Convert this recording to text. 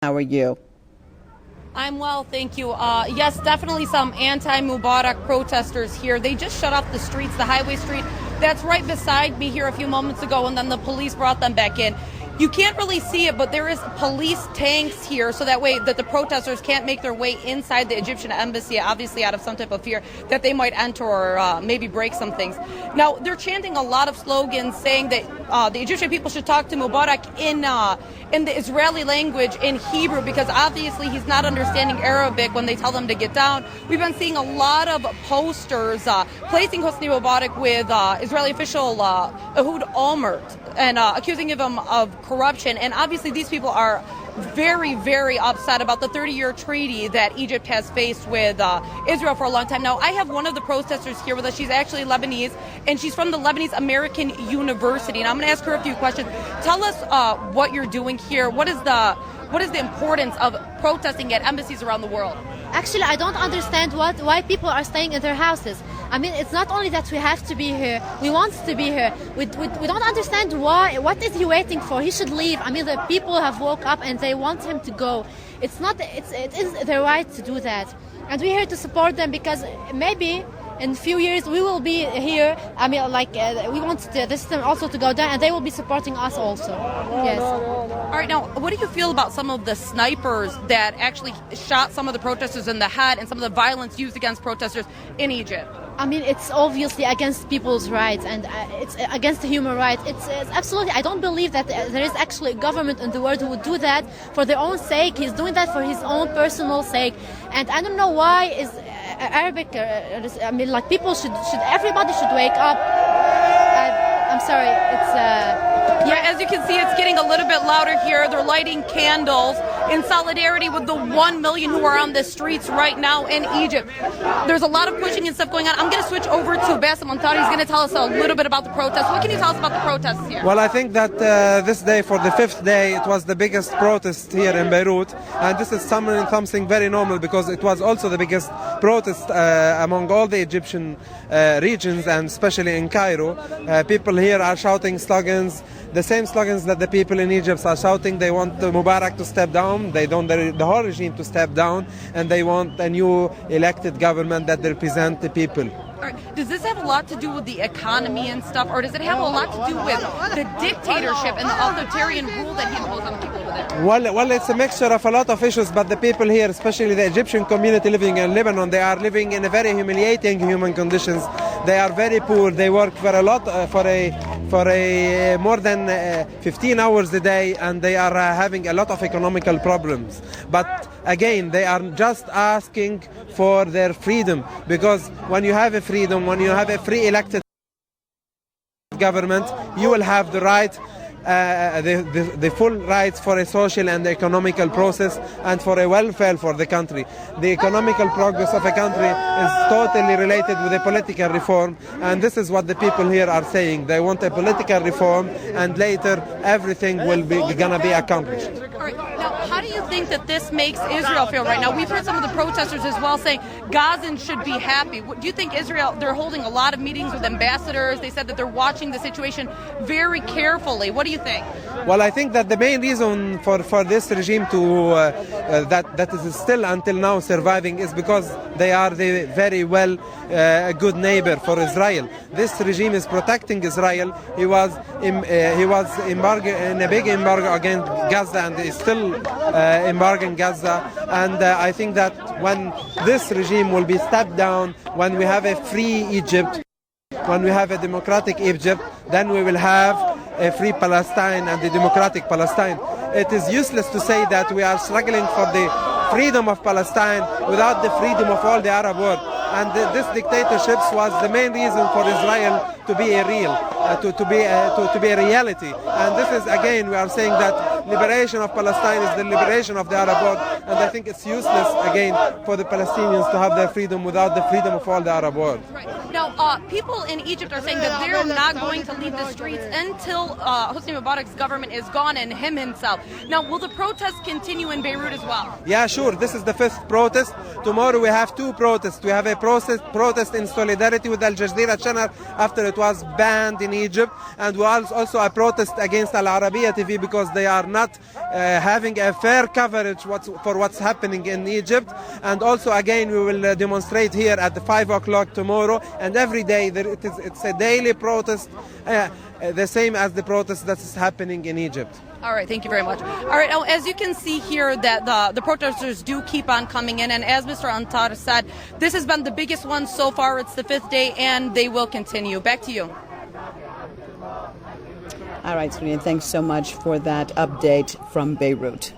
How are you? I'm well, thank you. Yes, definitely some anti-Mubarak protesters here. They just shut off the streets, the highway street that's right beside me here a few moments ago, and then the police brought them back in. You can't really see it, but there is police tanks here, so that way that the protesters can't make their way inside the Egyptian embassy, obviously out of some type of fear that they might enter or maybe break some things. Now, they're chanting a lot of slogans saying that the Egyptian people should talk to Mubarak in the Israeli language, in Hebrew, because obviously he's not understanding Arabic when they tell them to get down. We've been seeing a lot of posters placing Hosni Mubarak with Israeli official Ehud Olmert and accusing him of corruption. And obviously these people are very, very upset about the 30-year treaty that Egypt has faced with Israel for a long time. Now, I have one of the protesters here with us. She's actually Lebanese, and she's from the Lebanese American University. And I'm going to ask her a few questions. Tell us what you're doing here. What is the importance of protesting at embassies around the world? Actually, I don't understand why people are staying in their houses. I mean, it's not only that we have to be here, we want to be here. We don't understand why. What is he waiting for? He should leave. I mean, the people have woke up and they want him to go. It is their right to do that. And we're here to support them because maybe in a few years we will be here. I mean, we want the system also to go down, and they will be supporting us also. Yes. All right, now, what do you feel about some of the snipers that actually shot some of the protesters in the head and some of the violence used against protesters in Egypt? I mean, it's obviously against people's rights, and it's against the human rights. It's absolutely, I don't believe that there is actually a government in the world who would do that for their own sake. He's doing that for his own personal sake. And I don't know why is Arabic, I mean, like, everybody should wake up. I'm sorry, Yeah, as you can see, it's getting a little bit louder here. They're lighting candles in solidarity with the 1 million who are on the streets right now in Egypt. There's a lot of pushing and stuff going on. I'm going to switch over to Bassem Antari. He's going to tell us a little bit about the protests. What can you tell us about the protests here? Well, I think that this day, for the 5th day, it was the biggest protest here in Beirut. And this is something very normal because it was also the biggest protest among all the Egyptian regions, and especially in Cairo. People here are shouting slogans, the same slogans that the people in Egypt are shouting. They want Mubarak to step down, they want the whole regime to step down, and they want a new elected government that represents the people. All right. Does this have a lot to do with the economy and stuff, or does it have a lot to do with the dictatorship and the authoritarian rule that he imposed on people over there? Well, it's a mixture of a lot of issues, but the people here, especially the Egyptian community living in Lebanon, they are living in a very humiliating human conditions. They are very poor. They work for a lot, for more than 15 hours a day, and they are having a lot of economical problems. But again, they are just asking for their freedom, because when you have a freedom, when you have a free elected government, you will have the right, the full rights for a social and economical process and for a welfare for the country. The economical progress of a country is totally related with a political reform, and this is what the people here are saying. They want a political reform, and later everything will be gonna be accomplished. All right. Now, how do you think that this makes Israel feel right now? We've heard some of the protesters as well saying Gazans should be happy. Do you think Israel, they're holding a lot of meetings with ambassadors? They said that they're watching the situation very carefully. What do you think? Well, I think that the main reason for this regime to that is still until now surviving is because they are the very well good neighbor for Israel. This regime is protecting Israel. He was in a big embargo against Gaza, and is still embargoing Gaza. And I think that when this regime will be stepped down, when we have a free Egypt, when we have a democratic Egypt, then we will have a free Palestine and a democratic Palestine. It is useless to say that we are struggling for the freedom of Palestine without the freedom of all the Arab world. And this dictatorship was the main reason for Israel to be a reality. And this is, again, we are saying that liberation of Palestine is the liberation of the Arab world. And I think it's useless, again, for the Palestinians to have their freedom without the freedom of all the Arab world. Right. Now, people in Egypt are saying that they're not going to leave the streets until Hosni Mubarak's government is gone and him himself. Now, will the protests continue in Beirut as well? Yeah, sure. This is the 5th protest. Tomorrow we have 2 protests. We have a protest in solidarity with Al Jazeera channel after it was banned in Egypt, and we also a protest against Al Arabiya TV because they are not having a fair coverage for what's happening in Egypt. And also again we will demonstrate here at 5 o'clock tomorrow, and every day it's a daily protest, the same as the protest that is happening in Egypt. All right, thank you very much. All right, now, as you can see here that the protesters do keep on coming in, and as Mr. Antar said, this has been the biggest one so far. It's the 5th day, and they will continue. Back to you. All right, Serena, thanks so much for that update from Beirut.